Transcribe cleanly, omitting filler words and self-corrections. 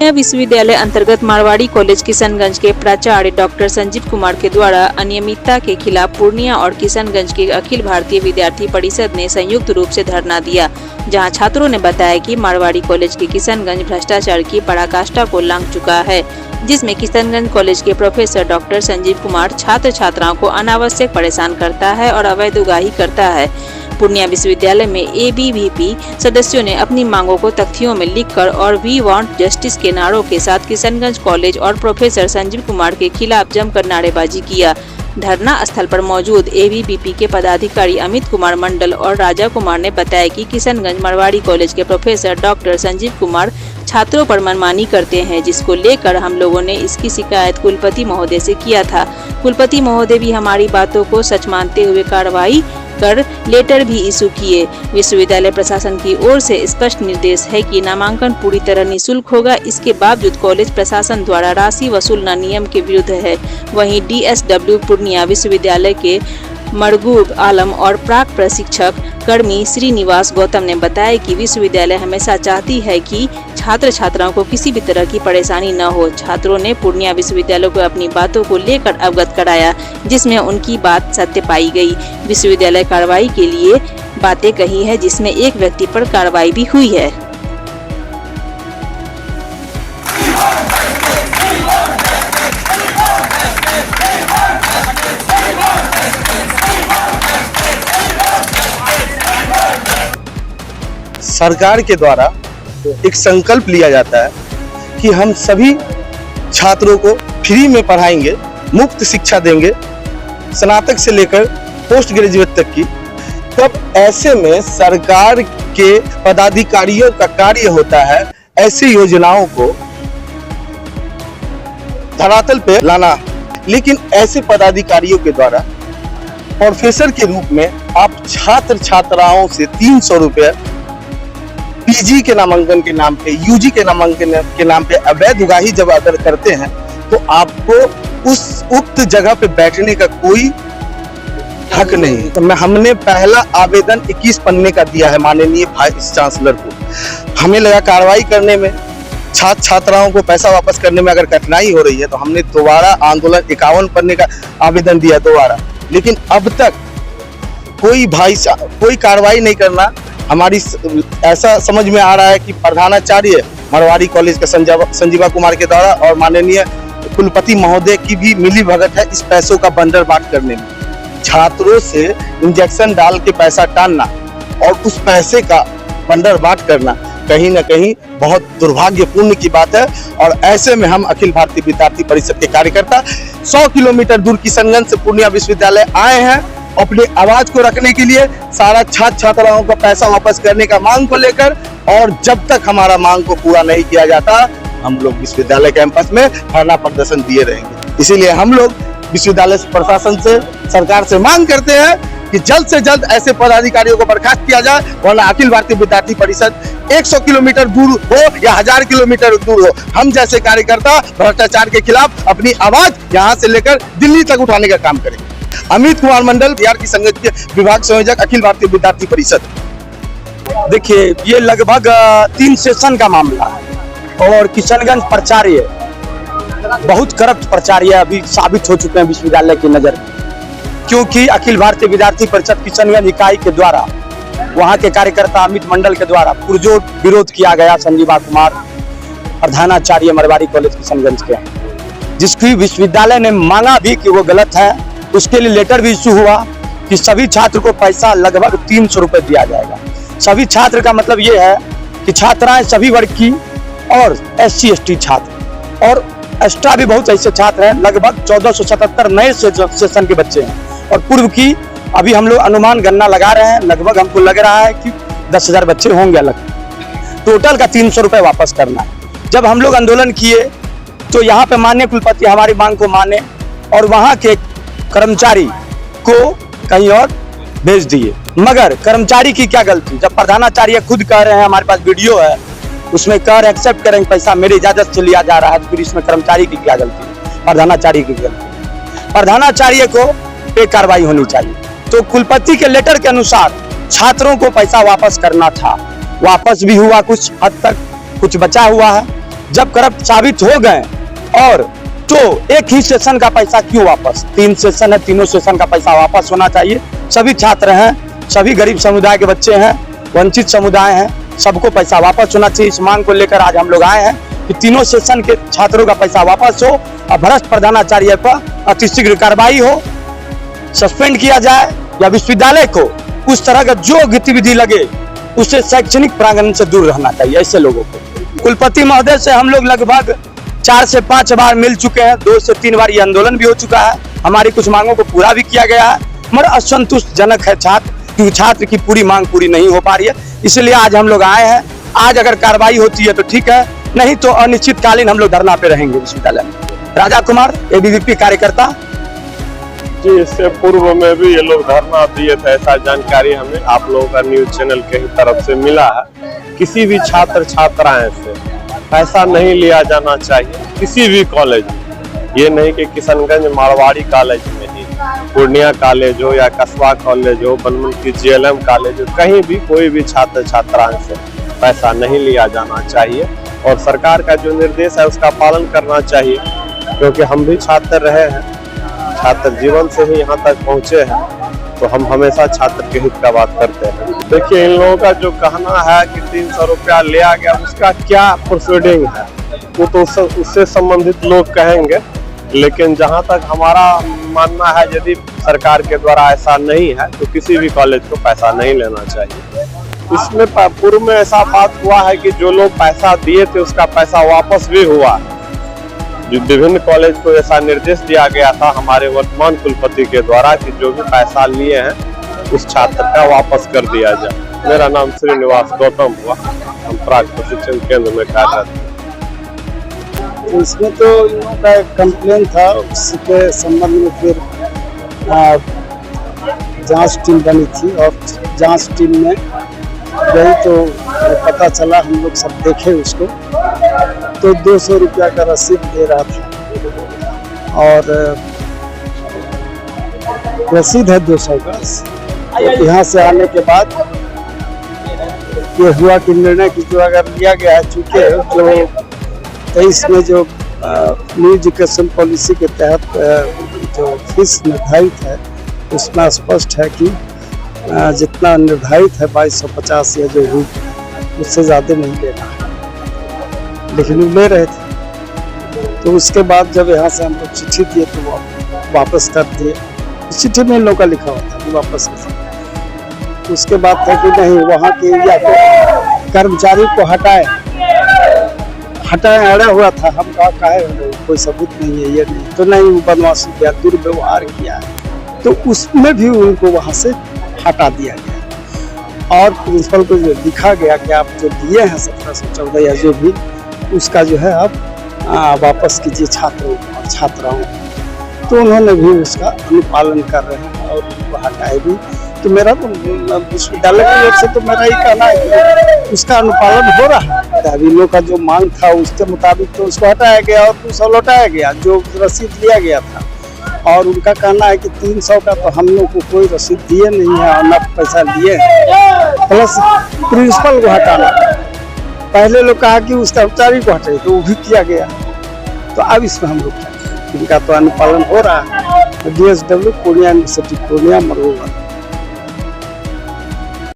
पूर्णिया विश्वविद्यालय अंतर्गत मारवाड़ी कॉलेज किशनगंज के प्राचार्य डॉक्टर संजीव कुमार के द्वारा अनियमितता के खिलाफ पूर्णिया और किशनगंज के अखिल भारतीय विद्यार्थी परिषद ने संयुक्त रूप से धरना दिया, जहां छात्रों ने बताया कि मारवाड़ी कॉलेज के किशनगंज भ्रष्टाचार की पराकाष्ठा को लांघ चुका है, जिसमें किशनगंज कॉलेज के प्रोफेसर डॉक्टर संजीव कुमार छात्र छात्राओं को अनावश्यक परेशान करता है और अवैध उगाही करता है। पूर्णिया विश्वविद्यालय में एबीवीपी सदस्यों ने अपनी मांगों को तख्तियों में लिखकर और वी वांट जस्टिस के नारों के साथ किशनगंज कॉलेज और प्रोफेसर संजीव कुमार के खिलाफ जमकर नारेबाजी किया। धरना स्थल पर मौजूद एबीवीपी के पदाधिकारी अमित कुमार मंडल और राजा कुमार ने बताया कि किशनगंज मारवाड़ी कॉलेज के प्रोफेसर डॉक्टर संजीव कुमार छात्रों पर मनमानी करते हैं, जिसको लेकर हम लोगों ने इसकी शिकायत कुलपति महोदय से किया था। कुलपति महोदय भी हमारी बातों को सच मानते हुए कार्रवाई कर लेटर भी इशू किए। विश्वविद्यालय प्रशासन की ओर से स्पष्ट निर्देश है कि नामांकन पूरी तरह निःशुल्क होगा। इसके बावजूद कॉलेज प्रशासन द्वारा राशि वसूलना नियम के विरुद्ध है। वहीं डीएसडब्ल्यू पूर्णिया विश्वविद्यालय के मरगूब आलम और प्राक प्रशिक्षक कर्मी श्रीनिवास गौतम ने बताया कि विश्वविद्यालय हमेशा चाहती है कि छात्र छात्राओं को किसी भी तरह की परेशानी न हो। छात्रों ने पूर्णिया विश्वविद्यालय को अपनी बातों को लेकर अवगत कराया, जिसमें उनकी बात सत्य पाई गई। विश्वविद्यालय कार्रवाई के लिए बातें कही है, जिसमें एक व्यक्ति पर कार्रवाई भी हुई है। सरकार के द्वारा एक संकल्प लिया जाता है कि हम सभी छात्रों को फ्री में पढ़ाएंगे, मुफ्त शिक्षा देंगे, स्नातक से लेकर पोस्ट ग्रेजुएट तक की। तब ऐसे में सरकार के पदाधिकारियों का कार्य होता है ऐसी योजनाओं को धरातल पे लाना, लेकिन ऐसे पदाधिकारियों के द्वारा प्रोफेसर के रूप में आप छात्र छात्राओं से 300 रुपये पीजी के नामांकन के नाम पे, यूजी के नामांकन के नाम पे अवैध उगाही जब अगर करते हैं तो आपको उस उक्त जगह पे बैठने का कोई हक नहीं। तो हमने पहला आवेदन 21 पन्ने का दिया है माननीय वाइस चांसलर को। हमें लगा कार्रवाई करने में, छात्र छात्राओं को पैसा वापस करने में अगर कठिनाई हो रही है तो हमने दोबारा आंदोलन 51 पन्ने का आवेदन दिया दोबारा, लेकिन अब तक कोई कार्रवाई नहीं करना। हमारी ऐसा समझ में आ रहा है कि प्रधानाचार्य मारवाड़ी कॉलेज के संजीवा कुमार के द्वारा और माननीय कुलपति महोदय की भी मिली भगत है इस पैसों का बंडर बाट करने में। छात्रों से इंजेक्शन डाल के पैसा टालना और उस पैसे का बंडर बाट करना कहीं न कहीं बहुत दुर्भाग्यपूर्ण की बात है। और ऐसे में हम अखिल भारतीय विद्यार्थी परिषद के कार्यकर्ता 100 किलोमीटर दूर किशनगंज से पूर्णिया विश्वविद्यालय आए हैं अपनी आवाज को रखने के लिए, सारा छात्र छात्राओं का पैसा वापस करने का मांग को लेकर। और जब तक हमारा मांग को पूरा नहीं किया जाता हम लोग विश्वविद्यालय कैंपस में धरना प्रदर्शन दिए रहेंगे। इसीलिए हम लोग विश्वविद्यालय प्रशासन से, सरकार से मांग करते हैं कि जल्द से जल्द ऐसे पदाधिकारियों को बर्खास्त किया जाए, वरना अखिल भारतीय विद्यार्थी परिषद 100 किलोमीटर दूर हो या 1000 किलोमीटर दूर हो, हम जैसे कार्यकर्ता भ्रष्टाचार के खिलाफ अपनी आवाज यहाँ से लेकर दिल्ली तक उठाने का काम करेंगे। अमित कुमार मंडल, बिहार की संगत के विभाग संयोजक, अखिल भारतीय विद्यार्थी परिषद। देखिए, ये लगभग 3 सेशन का मामला है और किशनगंज प्राचार्य बहुत करप्ट प्राचार्य अभी साबित हो चुके हैं विश्वविद्यालय की नजर में, क्योंकि अखिल भारतीय विद्यार्थी परिषद किशनगंज इकाई के द्वारा, वहां के कार्यकर्ता अमित मंडल के द्वारा पुरजोर विरोध किया गया संजीवा कुमार प्रधानाचार्य मारवाड़ी कॉलेज किशनगंज के, जिसकी विश्वविद्यालय ने मांगा भी कि वो गलत है। उसके लिए लेटर भी इशू हुआ कि सभी छात्र को पैसा लगभग 300 रुपये दिया जाएगा। सभी छात्र का मतलब ये है कि छात्राएं सभी वर्ग की और SC ST छात्र और एक्स्ट्रा भी बहुत ऐसे छात्र हैं। लगभग 1477 नए सेशन के बच्चे हैं और पूर्व की अभी हम लोग अनुमान गणना लगा रहे हैं, लगभग हमको लग रहा है कि 10,000 बच्चे होंगे अलग। टोटल का 300 रुपये वापस करना है। जब हम लोग आंदोलन किए तो यहाँ पे माननीय कुलपति हमारी मांग को माने और वहाँ के कर्मचारी को कहीं और भेज दिए। मगर कर्मचारी की क्या गलती, जब प्रधानाचार्य खुद कह रहे हैं, हमारे पास वीडियो है, उसमें कह रहे एक्सेप्ट करेंगे पैसा मेरी इजाजत से लिया जा रहा है, तो फिर इसमें कर्मचारी की क्या गलती, प्रधानाचार्य की गलती। प्रधानाचार्य को पे कार्रवाई होनी चाहिए। तो कुलपति के लेटर के अनुसार छात्रों को पैसा वापस करना था, वापस भी हुआ कुछ हद तक, कुछ बचा हुआ है जब करप्ट साबित हो गए और तो एक ही सेशन का पैसा क्यों वापस, 3 सेशन है, तीनों सेशन का पैसा वापस होना चाहिए। सभी छात्र हैं, सभी गरीब समुदाय के बच्चे हैं, वंचित समुदाय हैं, सबको पैसा वापस होना चाहिए। इस मांग को लेकर आज हम लोग आए हैं कि तीनों सेशन के छात्रों का पैसा वापस हो और भ्रष्ट प्रधानाचार्य पर अतिशीघ्र कार्रवाई हो, सस्पेंड किया जाए या विश्वविद्यालय को उस तरह का जो गतिविधि लगे उससे शैक्षणिक प्रांगण से दूर रहना चाहिए ऐसे लोगों को। कुलपति महोदय से हम लोग लगभग 4 से 5 बार मिल चुके हैं, 2 से 3 बार ये आंदोलन भी हो चुका है। हमारी कुछ मांगों को पूरा भी किया गया है, मगर असंतुष्टजनक है छात्र, क्योंकि छात्र की पूरी मांग पूरी नहीं हो पा रही है। इसलिए आज हम लोग आए हैं। आज अगर कार्रवाई होती है तो ठीक है, नहीं तो अनिश्चितकालीन हम लोग धरना पे रहेंगे विश्वविद्यालय में। राजा कुमार, एबीवीपी कार्यकर्ता। जी, इससे पूर्व में भी ये लोग धरना दिए थे, ऐसा जानकारी हमें आप लोगों का न्यूज चैनल के ही तरफ से मिला है। किसी भी छात्र छात्राएं से पैसा नहीं लिया जाना चाहिए, किसी भी कॉलेज में। ये नहीं कि किशनगंज मारवाड़ी कॉलेज में ही, पूर्णिया कॉलेज हो या कस्बा कॉलेज हो, बनमनखी जीएलएम कॉलेज हो, कहीं भी कोई भी छात्र छात्राएं से पैसा नहीं लिया जाना चाहिए और सरकार का जो निर्देश है उसका पालन करना चाहिए, क्योंकि हम भी छात्र रहे हैं, छात्र जीवन से ही यहाँ तक पहुँचे हैं, तो हम हमेशा छात्र के हित का बात करते हैं। देखिए, इन लोगों का जो कहना है कि 300 रुपया लिया गया, उसका क्या प्रोसीडिंग है वो तो उससे संबंधित लोग कहेंगे, लेकिन जहाँ तक हमारा मानना है यदि सरकार के द्वारा ऐसा नहीं है तो किसी भी कॉलेज को पैसा नहीं लेना चाहिए। इसमें पूर्व में ऐसा बात हुआ है कि जो लोग पैसा दिए थे उसका पैसा वापस भी हुआ। जो विभिन्न कॉलेज को ऐसा निर्देश दिया गया था हमारे वर्तमान कुलपति के द्वारा कि जो भी पैसा लिए हैं उस छात्र का वापस कर दिया जाए। मेरा नाम श्रीनिवास गौतम हुआ, हम प्राक प्रशिक्षण केंद्र में कार्यरत हैं। तो इसमें तो इन लोगों का एक कंप्लेन था, उसके संबंध में फिर जांच टीम बनी थी और जांच टीम में गई तो पता चला, हम लोग सब देखे उसको, तो 200 रुपया का रसीद दे रहा था और रसीद है 200 का। तो यहाँ से आने के बाद ये हुआ कि निर्णय की जो अगर लिया गया है, चूँकि जो 23 में जो न्यू एजुकेशन पॉलिसी के तहत जो फीस निर्धारित है उसमें स्पष्ट है कि जितना निर्धारित है 2250 या जो रूप उससे ज़्यादा नहीं लेना है, लेकिन वो ले रहे थे। तो उसके बाद जब यहाँ से हम लोग चिट्ठी दिए तो वो वापस कर दिए। चिट्ठी में इन लोगों का लिखा हुआ था कि वापस कर। उसके बाद था कि नहीं, वहाँ के एरिया को कर्मचारी को हटाए अड़ा हुआ था। हम कहा कोई सबूत नहीं है, ये नहीं, तो नहीं, वो बदमाशी किया, दुर्व्यवहार किया, तो उसमें भी उनको वहाँ से हटा दिया गया। और प्रिंसिपल को जो लिखा गया कि आप जो दिए हैं 1714 या जो भी, उसका जो है आप वापस कीजिए छात्रों और छात्राओं। तो उन्होंने भी उसका अनुपालन कर रहे हैं और उनको हटाए भी। तो मेरा तो विश्वविद्यालय की ओर से तो मेरा ही कहना है कि उसका अनुपालन हो रहा है। अभी लोग का जो मांग था उसके मुताबिक तो उसको हटाया गया और 200 लौटाया गया जो रसीद लिया गया था। और उनका कहना है कि 300 का तो हम लोग को कोई रसीद दिए नहीं है और न पैसा लिए, प्लस प्रिंसिपल को हटाना। पहले लोग कहा कि उस कर्मचारी को हटाए, तो वो भी किया गया। तो अब इसमें हम लोग इनका तो अनुपालन हो रहा है। DSW Purnia university Purnia मरोगा।